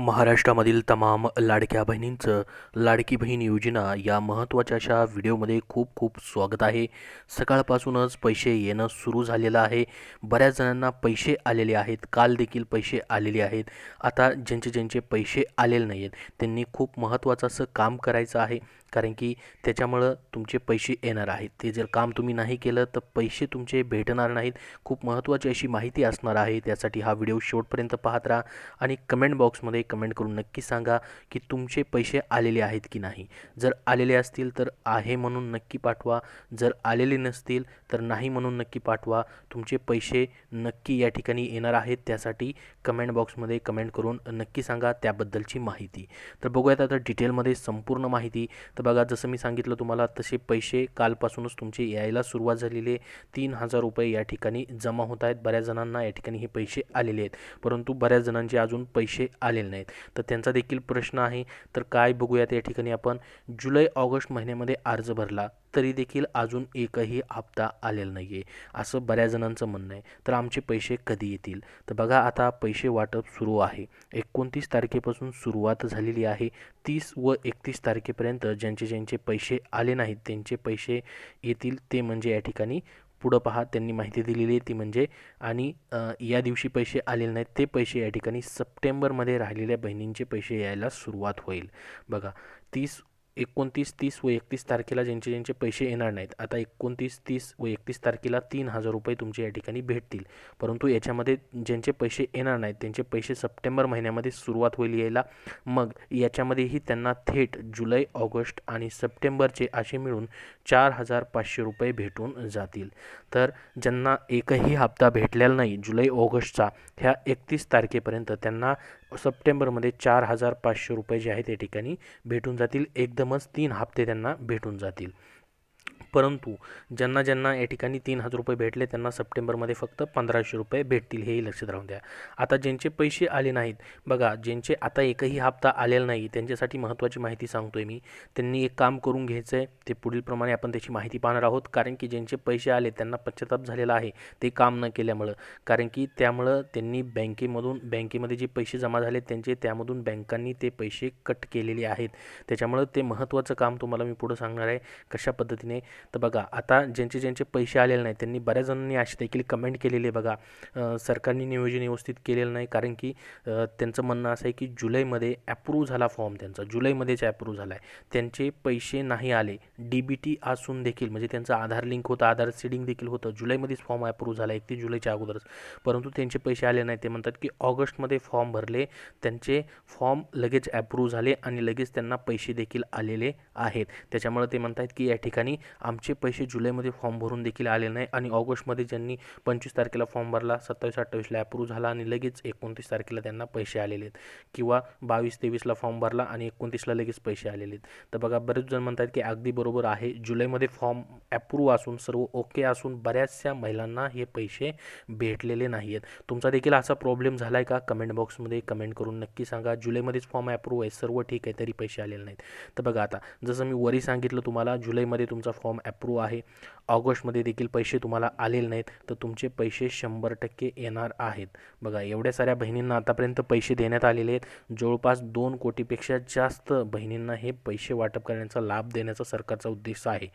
महाराष्ट्रामधील तमाम लाडक्या बहिणींचं लाडकी बहीण योजना या महत्त्वाच्या अशा व्हिडिओमध्ये खूप खूप स्वागत आहे। सकाळपासूनच पैसे येणं सुरू झालेलं आहे। बऱ्याच जणांना पैसे आलेले आहेत, काल देखील पैसे आलेले आहेत। आता ज्यांचे पैसे आलेले नाही आहेत त्यांनी खूप महत्त्वाचं असं काम करायचं आहे, कारण की त्याच्यामुळं तुमचे पैसे येणार आहेत। ते जर काम तुम्ही नाही केलं तर पैसे तुमचे भेटणार नाहीत। खूप महत्त्वाची अशी माहिती असणार आहे, त्यासाठी हा व्हिडिओ शेवटपर्यंत पाहत राहा आणि कमेंट बॉक्समध्ये कमेंट करून नक्की सांगा की तुमचे पैसे आलेले आहेत की नाही। जर आलेले असतील तर आहे म्हणून नक्की पाठवा, जर आलेले नसतील तर नाही म्हणून नक्की पाठवा। तुमचे पैसे नक्की या ठिकाणी येणार आहेत, त्यासाठी कमेंट बॉक्समध्ये कमेंट करून नक्की सांगा त्याबद्दलची माहिती। तर बघूयात आता डिटेलमध्ये संपूर्ण माहिती। तर बघा, जसं मी सांगितलं तुम्हाला तसे पैसे कालपासूनच तुमचे यायला सुरुवात झालेली आहे। 3000 रुपये या ठिकाणी जमा होत आहेत। बऱ्याच जणांना या ठिकाणी हे पैसे आलेले आहेत, परंतु बऱ्याच जणांचे अजून पैसे आलेले नाहीत, तर त्यांचा देखील प्रश्न आहे। तर काय बघूयात, या ठिकाणी आपण जुलै ऑगस्ट महिन्यामध्ये अर्ज भरला तरी देखील अजून एकही हप्ता आलेला नाही आहे, असं बऱ्याच जणांचं म्हणणं आहे। तर आमचे पैसे कधी येतील? तर बघा, आता पैसे वाटप सुरू आहे। 29 तारखेपासून सुरुवात झालेली आहे। 30 व 31 तारखेपर्यंत ज्यांचे पैसे आले नाहीत त्यांचे पैसे येतील, ते म्हणजे या ठिकाणी पुढं पहा त्यांनी माहिती दिलेली आहे ती म्हणजे, आणि या दिवशी पैसे आलेले नाहीत ते पैसे या ठिकाणी सप्टेंबरमध्ये राहिलेल्या बहिणींचे पैसे यायला सुरुवात होईल। बघा, 29, 30 व 31 तारखेला ज्यांचे पैसे येणार नाहीत, आता 29, 30 व 31 तारखेला 3000 रुपये तुमचे या ठिकाणी भेटतील। परंतु याच्यामध्ये ज्यांचे पैसे येणार नाहीत त्यांचे पैसे सप्टेंबर महिन्यामध्ये सुरुवात होईल यायला। मग याच्यामध्येही त्यांना थेट जुलै, ऑगस्ट आणि सप्टेंबरचे असे मिळून 4500 रुपये भेटून जातील। तर ज्यांना एकही हप्ता भेटलेला नाही जुलै ऑगस्टचा, ह्या 31 तारखेपर्यंत त्यांना सप्टेंबरमध्ये 4500 रुपये जे आहेत या ठिकाणी भेटून जातील। एकदमच 3 हप्ते त्यांना भेटून जातील। परंतु ज्यांना या ठिकाणी 3000 रुपये भेटले त्यांना सप्टेंबरमध्ये फक्त 1500 रुपये भेटतील, हेही लक्षात राहून द्या। आता ज्यांचे पैसे आले नाहीत, बघा ज्यांचे आता एकही हप्ता आलेला नाही त्यांच्यासाठी महत्त्वाची माहिती सांगतोय मी। त्यांनी एक काम करून घ्यायचं आहे, ते पुढीलप्रमाणे आपण त्याची माहिती पाहणार आहोत। कारण की ज्यांचे पैसे आले त्यांना पश्चाताप झालेला आहे ते काम न केल्यामुळं, कारण की त्यामुळं त्यांनी बँकेमध्ये जे पैसे जमा झाले त्यांचे त्यामधून बँकांनी ते पैसे कट केलेले आहेत। त्याच्यामुळं ते महत्त्वाचं काम तुम्हाला मी पुढं सांगणार आहे कशा पद्धतीने। तर बघा, आता ज्यांचे पैसे आलेले नाही त्यांनी बऱ्याच जणांनी अशी देखील कमेंट केलेली आहे, बघा सरकारने नियोजन व्यवस्थित केलेलं नाही। कारण की त्यांचं म्हणणं असं आहे की जुलैमध्ये ॲप्रूव्ह झाला फॉर्म, त्यांचा जुलैमध्येच ॲप्रूव्ह झाला आहे, त्यांचे पैसे नाही आले। DBT असून देखील, म्हणजे त्यांचं आधार लिंक होतं, आधार सीडिंग देखील होतं, जुलैमध्येच फॉर्म ॲप्रूव्ह झाला 31 जुलैच्या अगोदरच, परंतु त्यांचे पैसे आले नाही। ते म्हणतात की ऑगस्टमध्ये फॉर्म भरले, त्यांचे फॉर्म लगेच ॲप्रूव्ह झाले आणि लगेच त्यांना पैसे देखील आलेले आहेत। त्याच्यामुळे ते म्हणतात की या ठिकाणी आमचे पैसे जुलैमध्ये फॉर्म भरून देखील आले नाही, आणि ऑगस्टमध्ये ज्यांनी 25 तारखेला फॉर्म भरला 27-28ला ॲप्रूव्ह झाला आणि लगेच 29 तारखेला त्यांना पैसे आलेले आहेत, किंवा 22-23ला फॉर्म भरला आणि 29ला लगेच पैसे आलेले आहेत। तर बघा, बरेच जण म्हणतात की अगदी बरोबर आहे, जुलैमध्ये फॉर्म ॲप्रूव्ह असून सर्व ओके असून बऱ्याचशा महिलांना हे पैसे भेटलेले नाही आहेत। तुमचा देखील असा प्रॉब्लेम झाला आहे का? कमेंट बॉक्समध्ये कमेंट करून नक्की सांगा। जुलैमध्येच फॉर्म ॲप्रूव्ह आहे, सर्व ठीक आहे, तरी पैसे आलेले नाहीत। तर बघा, आता जसं मी वरी सांगितलं तुम्हाला, जुलैमध्ये तुमचा फॉर्म ॲप्रूव्ह आहे, ऑगस्टमध्ये देखील पैसे तुम्हाला आलेले नाहीत, तर तुमचे पैसे 100% येणार आहेत। बघा, एवढ्या साऱ्या बहिणींना आतापर्यंत पैसे देण्यात आलेले आहेत। जवळपास 2 कोटीपेक्षा जास्त बहिणींना हे पैसे वाटप करण्याचा लाभ देण्याचा सरकारचा उद्देश आहे।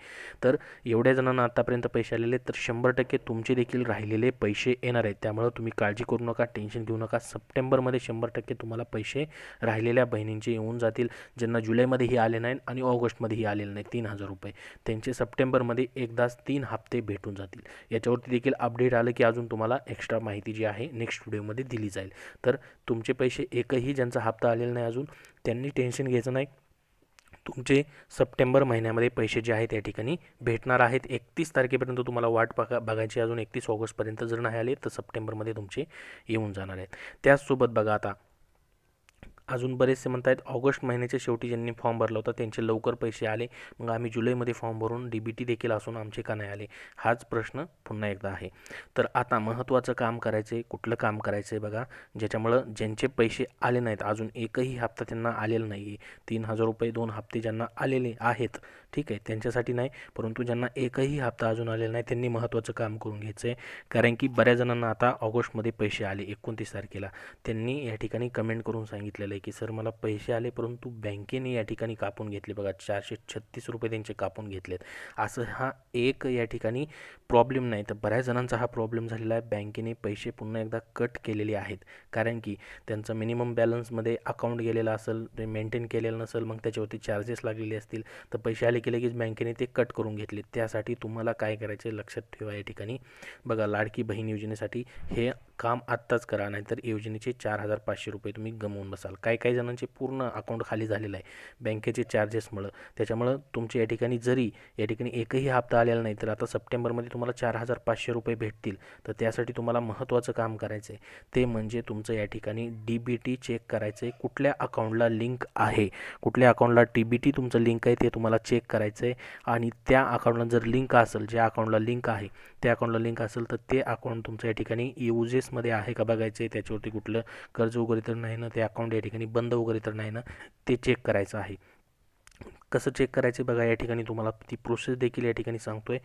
तर एवढ्या जणांना आतापर्यंत पैसे आलेले आहेत, तर 100% तुमचे देखील राहिलेले पैसे येणार आहेत। त्यामुळे तुम्ही काळजी करू नका, टेन्शन घेऊ नका। सप्टेंबरमध्ये 100% तुम्हाला पैसे राहिलेल्या बहिणींचे येऊन जातील। ज्यांना जुलैमध्येही आले नाहीत आणि ऑगस्टमध्येही आलेले नाहीत 3000 रुपये, त्यांचे सप्टेंबरमध्ये एकदाच 3 हप्ते भेटून जातील। याच्यावरती देखील अपडेट आलं की अजून तुम्हाला एक्स्ट्रा माहिती जी आहे नेक्स्ट व्हिडिओमध्ये दिली जाईल। तर तुमचे पैसे एकही ज्यांचा हप्ता आलेला नाही अजून, त्यांनी टेन्शन घ्यायचं नाही। तुमचे सप्टेंबर महिन्यामध्ये पैसे जे आहेत या ठिकाणी भेटणार आहेत। 31 तारखेपर्यंत तुम्हाला वाट बघायची, अजून 31 ऑगस्टपर्यंत जर नाही आले तर सप्टेंबरमध्ये तुमचे येऊन जाणार आहेत। त्याचसोबत बघा, आता अजून बरेचसे म्हणत आहेत ऑगस्ट महिन्याच्या शेवटी ज्यांनी फॉर्म भरला होता त्यांचे लवकर पैसे आले, मग आम्ही जुलैमध्ये फॉर्म भरून DBT देखील असून आमचे का नाही आले? हाच प्रश्न पुन्हा एकदा आहे। तर आता महत्त्वाचं काम करायचं आहे, कुठलं काम करायचं आहे बघा, ज्याच्यामुळं ज्यांचे पैसे आले नाहीत, अजून एकही हप्ता त्यांना आलेला नाही आहे, 3000 रुपये 2 हप्ते ज्यांना आलेले आहेत, ठीक आहे, त्यांच्यासाठी नाही, परंतु ज्यांना एकही हप्ता अजून आलेला नाही त्यांनी महत्त्वाचं काम करून घ्यायचं आहे। कारण की बऱ्याच जणांना आता ऑगस्टमध्ये पैसे आले 29 तारखेला, त्यांनी या ठिकाणी कमेंट करून सांगितलेलं आहे की सर मला पैसे आले परंतु बँकेने या ठिकाणी कापून घेतले बघा, 436 रुपये त्यांचे कापून घेतलेत. असं हा एक या ठिकाणी प्रॉब्लेम नाही तर बऱ्याच जणांचा हा प्रॉब्लेम झालेला आहे. बँकेने पैसे पुन्हा एकदा कट केलेले आहेत, कारण की त्यांचं मिनिमम बॅलन्समध्ये अकाउंट गेलेलं असेल, ते मेंटेन केलेलं नसेल, मग त्याच्यावरती चार्जेस लागलेले असतील, तर पैसे आले की लगेच बँकेने ते कट करून घेतले. त्यासाठी तुम्हाला काय करायचे लक्षात ठेवा. या ठिकाणी बघा, लाडकी बहीण योजनेसाठी हे काम आत्ताच करा, नाहीतर योजनेचे 4,500 रुपये तुम्ही गमवून बसाल. काही जणांचे पूर्ण अकाउंट खाली झालेलं आहे बँकेचे चार्जेसमुळं. त्याच्यामुळं तुमचे या ठिकाणी जरी या ठिकाणी एकही हप्ता आलेला नाही, तर आता सप्टेंबरमध्ये तुम्हाला 4,500 रुपये भेटतील. तर त्यासाठी तुम्हाला महत्त्वाचं काम करायचं आहे, ते म्हणजे तुमचं या ठिकाणी DBT चेक करायचं आहे. कुठल्या अकाउंटला लिंक आहे, कुठल्या अकाउंटला DBT तुमचं लिंक आहे ते तुम्हाला चेक करायचं आहे. आणि त्या अकाउंटला जर लिंक असेल, ज्या अकाउंटला लिंक आहे त्या अकाउंटला लिंक असेल, तर ते अकाउंट तुमचं या ठिकाणी युजेसमध्ये आहे का बघायचं आहे. त्याच्यावरती कुठलं कर्ज वगैरे तर नाही ना, ते अकाउंट या ठिकाणी बंद वगैरे तर नाही ना, ते चेक करायचं आहे. कसं चेक करायचे बघा, या ठिकाणी तुम्हाला ती प्रोसेस देखील या ठिकाणी सांगतोय.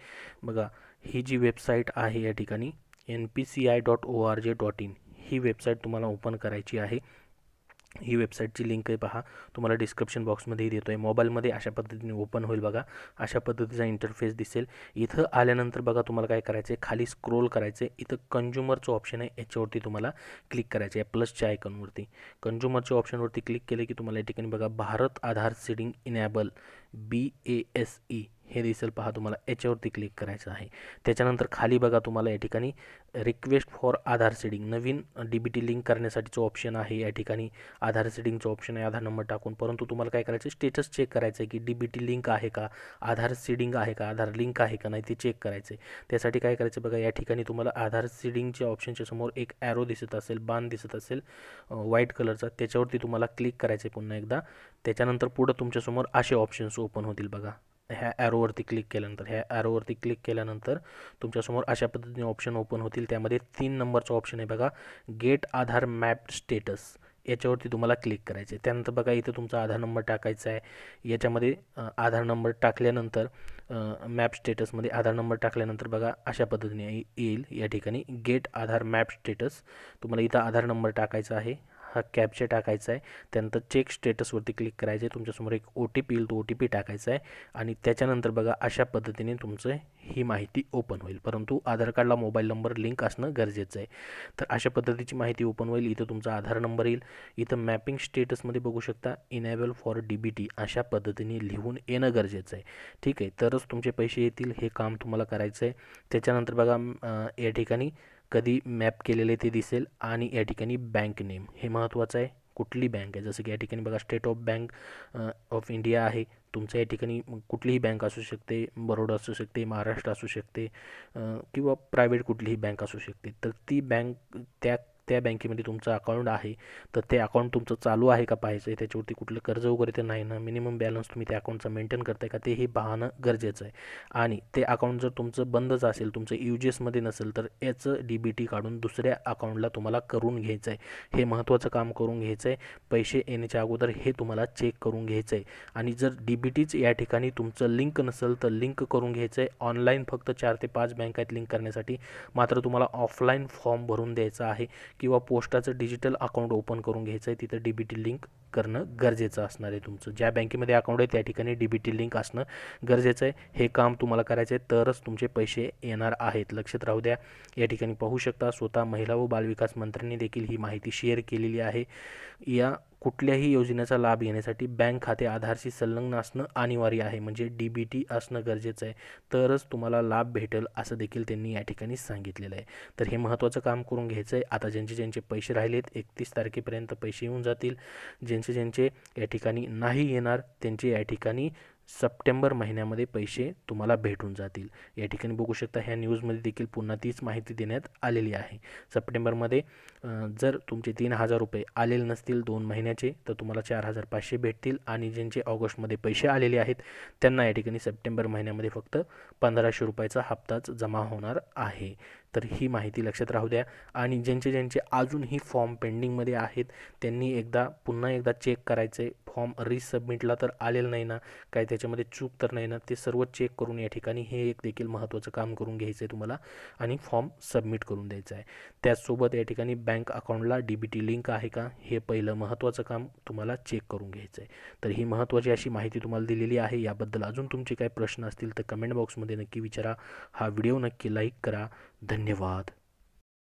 बघा, ही जी वेबसाईट आहे या ठिकाणी npci.org.in ही वेबसाईट तुम्हाला ओपन करायची आहे. ही वेबसाईटची लिंक आहे पहा, तुम्हाला डिस्क्रिप्शन बॉक्समध्येही देतो आहे. मोबाईलमध्ये अशा पद्धतीने ओपन होईल बघा, अशा पद्धतीचा इंटरफेस दिसेल. इथं आल्यानंतर बघा तुम्हाला काय करायचं आहे, खाली स्क्रोल करायचं आहे. इथं कंझ्युमरचं ऑप्शन आहे, याच्यावरती तुम्हाला क्लिक करायचं आहे, प्लसच्या आयकॉनवरती. कंझ्युमरच्या ऑप्शनवरती क्लिक केलं की तुम्हाला या ठिकाणी बघा भारत आधार सीडिंग इनॅबल BASE हे दिसेल पहा, तुम्हाला याच्यावरती क्लिक करायचं आहे. त्याच्यानंतर खाली बघा तुम्हाला या ठिकाणी request for Aadhaar seeding, Naveen DBT link करण्यासाठीचं ऑप्शन आहे. या ठिकाणी आधार सीडिंगचं ऑप्शन आहे, आधार नंबर टाकून. परंतु तुम्हाला काय करायचं, स्टेटस चेक करायचं आहे की DBT लिंक आहे का, आधार सीडिंग आहे का, आधार लिंक आहे का नाही ते चेक करायचं आहे. त्यासाठी काय करायचं बघा, या ठिकाणी तुम्हाला आधार सीडिंगच्या ऑप्शनच्या समोर एक ॲरो दिसत असेल, बाण दिसत असेल व्हाईट कलरचा, त्याच्यावरती तुम्हाला क्लिक करायचं आहे पुन्हा एकदा. त्याच्यानंतर पुढं तुमच्यासमोर असे ऑप्शन्स ओपन होतील बघा. ह्या ॲरोवरती क्लिक केल्यानंतर तुमच्यासमोर अशा पद्धतीने ऑप्शन ओपन होतील. त्यामध्ये 3 नंबरचा ऑप्शन आहे बघा, गेट आधार मॅप स्टेटस, याच्यावरती तुम्हाला क्लिक करायचे. त्यानंतर बघा इथं तुमचा आधार नंबर टाकायचा आहे. याच्यामध्ये आधार नंबर टाकल्यानंतर मॅप स्टेटसमध्ये आधार नंबर टाकल्यानंतर बघा अशा पद्धतीने येईल या ठिकाणी गेट आधार मॅप स्टेटस. तुम्हाला इथं आधार नंबर टाकायचा आहे, हा कॅप्चा टाकायचा आहे. त्यानंतर चेक स्टेटसवरती क्लिक करायचं आहे. तुमच्यासमोर एक OTP येईल, तो OTP टाकायचा आहे. आणि त्याच्यानंतर बघा अशा पद्धतीने तुमचं ही माहिती ओपन होईल. परंतु आधार कार्डला मोबाईल नंबर लिंक असणं गरजेचं आहे. तर अशा पद्धतीची माहिती ओपन होईल. इथं तुमचा आधार नंबर येईल. इथं मॅपिंग स्टेटसमध्ये बघू शकता इनेबल फॉर DBT अशा पद्धतीने लिहून येणं गरजेचं आहे. ठीक आहे, तरच तुमचे पैसे येतील. हे काम तुम्हाला करायचं आहे. त्याच्यानंतर बघा या ठिकाणी कधी मॅप केलेले ते दिसेल. आणि या ठिकाणी बँक नेम हे महत्त्वाचं आहे, कुठली बँक आहे. जसं की या ठिकाणी बघा स्टेट बँक ऑफ इंडिया आहे तुमचं. या ठिकाणी कुठलीही बँक असू शकते, बरोडा असू शकते, महाराष्ट्र असू शकते, किंवा प्रायव्हेट कुठलीही बँक असू शकते. तर ती बँक त्या बँकेमध्ये तुमचं अकाउंट आहे, तर ते अकाउंट तुमचं चालू आहे का पाहायचं आहे. त्याच्यावरती कुठलं कर्ज वगैरे तर नाही ना, मिनिमम बॅलन्स तुम्ही त्या अकाउंटचा मेंटेन करताय का ते हे पाहणं गरजेचं आहे. आणि ते अकाउंट जर तुमचं बंदच असेल, तुमचं युजेसमध्ये नसेल, तर याचं DBT काढून दुसऱ्या अकाउंटला तुम्हाला करून घ्यायचं आहे. हे महत्त्वाचं काम करून घ्यायचं आहे. पैसे येण्याच्या अगोदर हे तुम्हाला चेक करून घ्यायचं आहे. आणि जर DBTच या ठिकाणी तुमचं लिंक नसेल तर लिंक करून घ्यायचं आहे. ऑनलाईन फक्त 4 ते 5 बँक आहेत लिंक करण्यासाठी, मात्र तुम्हाला ऑफलाईन फॉर्म भरून द्यायचा आहे किंवा पोस्टाचं डिजिटल अकाउंट ओपन करून घ्यायचं आहे. तिथं DBT लिंक करणं गरजेचं असणार आहे. तुमचं ज्या बँकेमध्ये अकाउंट आहे त्या ठिकाणी DBT लिंक असणं गरजेचं आहे. हे काम तुम्हाला करायचं आहे, तरच तुमचे पैसे येणार आहेत. लक्षात राहू द्या. या ठिकाणी पाहू शकता स्वतः महिला व बालविकास मंत्र्यांनी देखील ही माहिती शेअर केलेली आहे. या कुठल्याही योजनेचा लाभ घेण्यासाठी बँक खाते आधारशी संलग्न असणं अनिवार्य आहे, म्हणजे DBT असणं गरजेचं आहे, तरच तुम्हाला लाभ भेटेल असं देखील त्यांनी या ठिकाणी सांगितलेलं आहे. तर हे महत्त्वाचं काम करून घ्यायचं आहे. आता ज्यांचे पैसे राहिलेत 31 तारखेपर्यंत पैसे येऊन जातील. ज्यांचे या ठिकाणी नाही येणार त्यांचे या ठिकाणी सप्टेंबर महिन्यामध्ये पैसे तुम्हाला भेटून जातील. या ठिकाणी बघू शकता ह्या न्यूजमध्ये देखील पुन्हा तीच माहिती देण्यात आलेली आहे. सप्टेंबरमध्ये जर तुमचे 3,000 रुपये आलेले नसतील 2 महिन्याचे, तर तुम्हाला 4,500 भेटतील. आणि ज्यांचे ऑगस्टमध्ये पैसे आलेले आहेत त्यांना या ठिकाणी सप्टेंबर महिन्यामध्ये फक्त 1,500 रुपयाचा हप्ताच जमा होणार आहे. तर ही माहिती लक्षात राहू द्या. आणि ज्यांचे अजूनही फॉर्म पेंडिंगमध्ये आहेत त्यांनी पुन्हा एकदा चेक करायचे. फॉर्म रिसबमिटला तर आलेलं नाही ना, काय त्याच्यामध्ये चूक तर नाही ना, ते सर्व चेक करून या ठिकाणी हे एक देखील महत्त्वाचं काम करून घ्यायचं आहे तुम्हाला आणि फॉर्म सबमिट करून द्यायचा आहे. त्याचसोबत या ठिकाणी बँक अकाउंटला DBT लिंक आहे का, हे पहिलं महत्त्वाचं काम तुम्हाला चेक करून घ्यायचं आहे. तर ही महत्त्वाची अशी माहिती तुम्हाला दिलेली आहे. याबद्दल अजून तुमचे काही प्रश्न असतील तर कमेंट बॉक्समध्ये नक्की विचारा. हा व्हिडिओ नक्की लाईक करा. धन्यवाद.